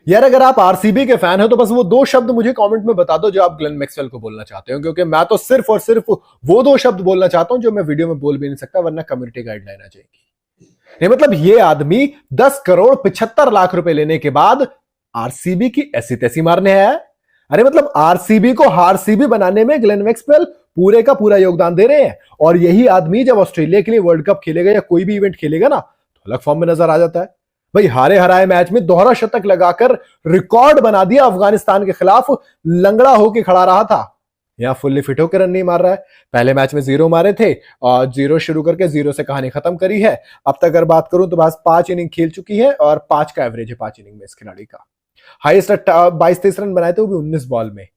यार अगर आप आरसीबी के फैन हो तो बस वो दो शब्द मुझे कमेंट में बता दो जो आप ग्लेन मैक्सवेल को बोलना चाहते हो, क्योंकि मैं तो सिर्फ और सिर्फ वो दो शब्द बोलना चाहता हूं जो मैं वीडियो में बोल भी नहीं सकता, वरना कम्युनिटी गाइडलाइन आ जाएगी। नहीं मतलब ये आदमी 10 करोड़ 75 लाख रुपए लेने के बाद आरसीबी की ऐसी तैसी मारने आया। अरे मतलब आरसीबी को हारसीबी बनाने में ग्लेन मैक्सवेल पूरे का पूरा योगदान दे रहे हैं, और यही आदमी जब ऑस्ट्रेलिया के लिए वर्ल्ड कप खेलेगा या कोई भी इवेंट खेलेगा ना तो अलग फॉर्म में नजर आ जाता है। भाई हारे हराए मैच में दोहरा शतक लगाकर रिकॉर्ड बना दिया अफगानिस्तान के खिलाफ, लंगड़ा होकर खड़ा रहा था, यहां फुल्ली फिट होकर रन नहीं मार रहा है। पहले मैच में 0 मारे थे और 0 शुरू करके 0 से कहानी खत्म करी है। अब तक अगर बात करूं तो बस 5 इनिंग खेल चुकी है और 5 का एवरेज है 5 इनिंग में इस खिलाड़ी का। हाईएस्ट 22-23 रन बनाए थे, वो भी 19 बॉल में।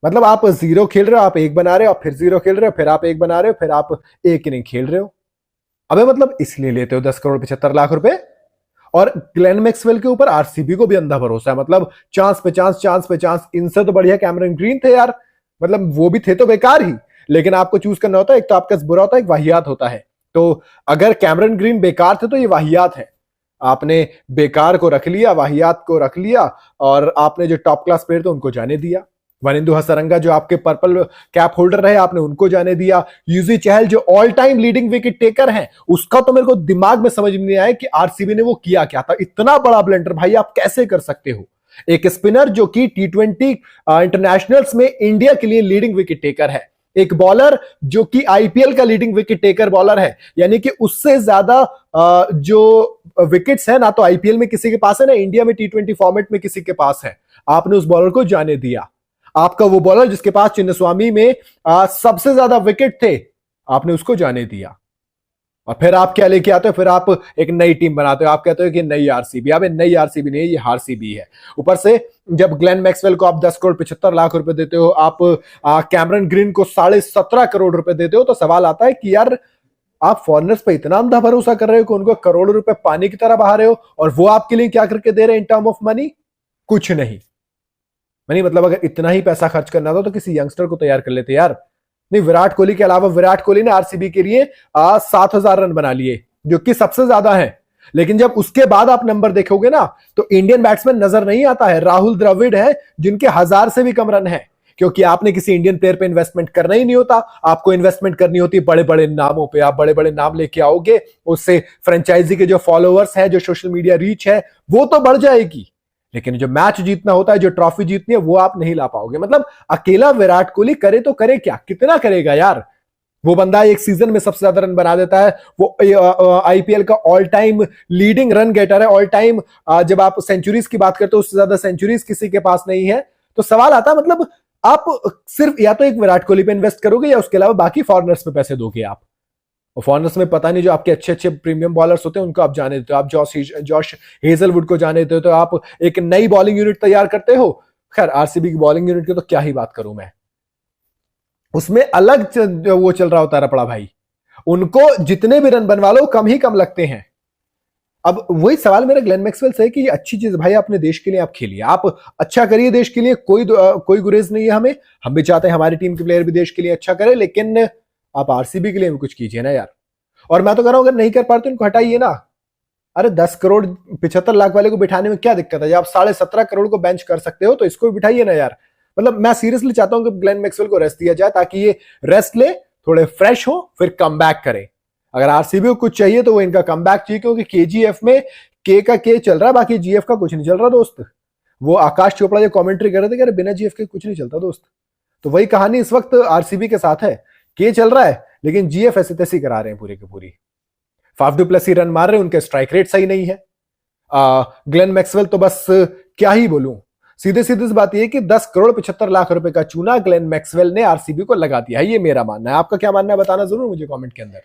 मतलब आप 0 खेल रहे हो, आप 1 बना रहे हो, फिर 0 खेल रहे हो, फिर आप 1 बना रहे हो, फिर आप 1 इनिंग खेल रहे हो। अबे मतलब इसलिए लेते हो 10 करोड़ 75 लाख रुपए। और ग्लेन मैक्सवेल के ऊपर आरसीबी को भी अंधा भरोसा है, मतलब चांस पे चांस, चांस पे चांस। इनसे तो बढ़िया कैमरन ग्रीन थे यार, मतलब वो भी थे तो बेकार ही, लेकिन आपको चूज करना होता है, एक तो आपका बुरा होता है, एक वाहियात होता है। तो अगर कैमरन ग्रीन बेकार थे तो ये वाहियात है। आपने बेकार को रख लिया, वाहियात को रख लिया, और आपने जो टॉप क्लास प्लेयर थे उनको जाने दिया। वनिंदु हसरंगा जो आपके पर्पल कैप होल्डर रहे, आपने उनको जाने दिया। यूजी चहल जो all time leading wicket taker हैं, उसका तो मेरे को दिमाग में समझ में नहीं आया कि आरसीबी ने वो किया क्या था। इतना बड़ा ब्लंडर भाई आप कैसे कर सकते हो? एक स्पिनर जो कि T20 इंटरनेशनल्स में इंडिया के लिए लीडिंग विकेट टेकर है, एक बॉलर जो कि आईपीएल का लीडिंग विकेट टेकर बॉलर है, यानी कि उससे ज्यादा जो विकेट्स है ना तो आईपीएल में किसी के पास है, ना इंडिया में T20 फॉर्मेट में किसी के पास है। आपने उस बॉलर को जाने दिया। आपका वो बॉलर जिसके पास चिन्नस्वामी में सबसे ज्यादा विकेट थे, आपने उसको जाने दिया। और फिर आप क्या लेके आते हो? फिर आप एक नई टीम बनाते हो, आप कहते हो कि नई आरसीबी। अब नई आरसीबी नहीं है, ये हारसीबी है। ऊपर से जब ग्लेन मैक्सवेल को आप 10 करोड़ 75 लाख रुपए देते हो, आप कैमरन ग्रीन को 17.5 करोड़ रुपए देते हो, तो सवाल आता है कि यार आप फॉरेनर्स पे इतना अंधा भरोसा कर रहे हो कि उनको करोड़ों रुपए पानी की तरह बहा रहे हो, और वो आपके लिए क्या करके दे रहे हैं इन टर्म ऑफ मनी? कुछ नहीं। नहीं मतलब अगर इतना ही पैसा खर्च करना था तो किसी यंगस्टर को तैयार कर लेते यार। नहीं, विराट कोहली के अलावा, विराट कोहली ने आरसीबी के लिए 7,000 रन बना लिए, जो कि सबसे ज्यादा है। लेकिन जब उसके बाद आप नंबर देखोगे ना तो इंडियन बैट्समैन नजर नहीं आता है। राहुल द्रविड़ है जिनके 1000 से भी कम रन है, क्योंकि आपने किसी इंडियन प्लेयर पे इन्वेस्टमेंट करना ही नहीं होता। आपको इन्वेस्टमेंट करनी होती है बड़े बड़े नामों पे। आप बड़े बड़े नाम लेके आओगे, उससे फ्रेंचाइजी के जो फॉलोअर्स है, जो सोशल मीडिया रीच है, वो तो बढ़ जाएगी, लेकिन जो मैच जीतना होता है, जो ट्रॉफी जीतनी है, वो आप नहीं ला पाओगे। मतलब अकेला विराट कोहली करे तो करे क्या, कितना करेगा यार? वो बंदा एक सीजन में सबसे ज्यादा रन बना देता है। वो आईपीएल का all time leading run getter है, ऑल टाइम। जब आप सेंचुरीज की बात करते हो, उससे ज्यादा सेंचुरीज किसी के पास नहीं है। तो सवाल आता है, मतलब आप सिर्फ या तो एक विराट कोहली पे इन्वेस्ट करोगे या उसके अलावा बाकी फॉरनर्स पे पैसे दोगे आप। और फॉरनर्स में पता नहीं, जो आपके अच्छे अच्छे प्रीमियम बॉलर्स होते हैं उनको आप जाने देते हो। आप जॉश हेजलवुड को जाने देते हो, तो आप एक नई बॉलिंग यूनिट तैयार करते हो। खैर आरसीबी की बॉलिंग यूनिट की तो क्या ही बात करूं मैं, उसमें अलग वो चल रहा होता है रपड़ा भाई। उनको जितने भी रन बनवा लो कम ही कम लगते हैं। अब वही सवाल मेरा ग्लेन मैक्सवेल से है कि ये अच्छी चीज भाई, अपने देश के लिए आप खेलिए, आप अच्छा करिए देश के लिए, कोई गुरेज नहीं है हमें। हम भी चाहते हैं हमारी टीम के प्लेयर भी देश के लिए अच्छा करे, लेकिन आप आरसीबी के लिए भी कुछ कीजिए ना यार। और मैं तो कह रहा हूं अगर नहीं कर पाते इनको हटाइए ना। अरे 10 करोड़ 75 लाख वाले को बिठाने में क्या दिक्कत है? जब आप 17.5 करोड़ को बेंच कर सकते हो तो इसको भी बिठाइए ना यार। मतलब मैं सीरियसली चाहता हूं कि ग्लेन मैक्सवेल को रेस्ट दिया जाए, ताकि ये रेस्ट ले, थोड़े फ्रेश हो, फिर कम बैक करे। अगर आरसीबी को कुछ चाहिए तो वो इनका कम बैक चाहिए, क्योंकि केजीएफ में के का के चल रहा है, बाकी जीएफ का कुछ नहीं चल रहा दोस्त। वो आकाश चोपड़ा जो कमेंट्री कर रहे थे कि बिना जीएफ के कुछ नहीं चलता दोस्त, तो वही कहानी इस वक्त आरसीबी के साथ है। के चल रहा है लेकिन जीएफ ऐसे तैसी करा रहे हैं पूरी की पूरी। फाफ डू प्लस रन मार रहे हैं, उनके स्ट्राइक रेट सही नहीं है। ग्लेन मैक्सवेल तो बस क्या ही बोलूं। सीधे सीधे सी बात यह कि 10 करोड़ 75 लाख रुपए का चूना ग्लेन मैक्सवेल ने आरसीबी को लगा दिया है, ये मेरा मानना है। आपका क्या मानना है बताना जरूर मुझे कमेंट के अंदर।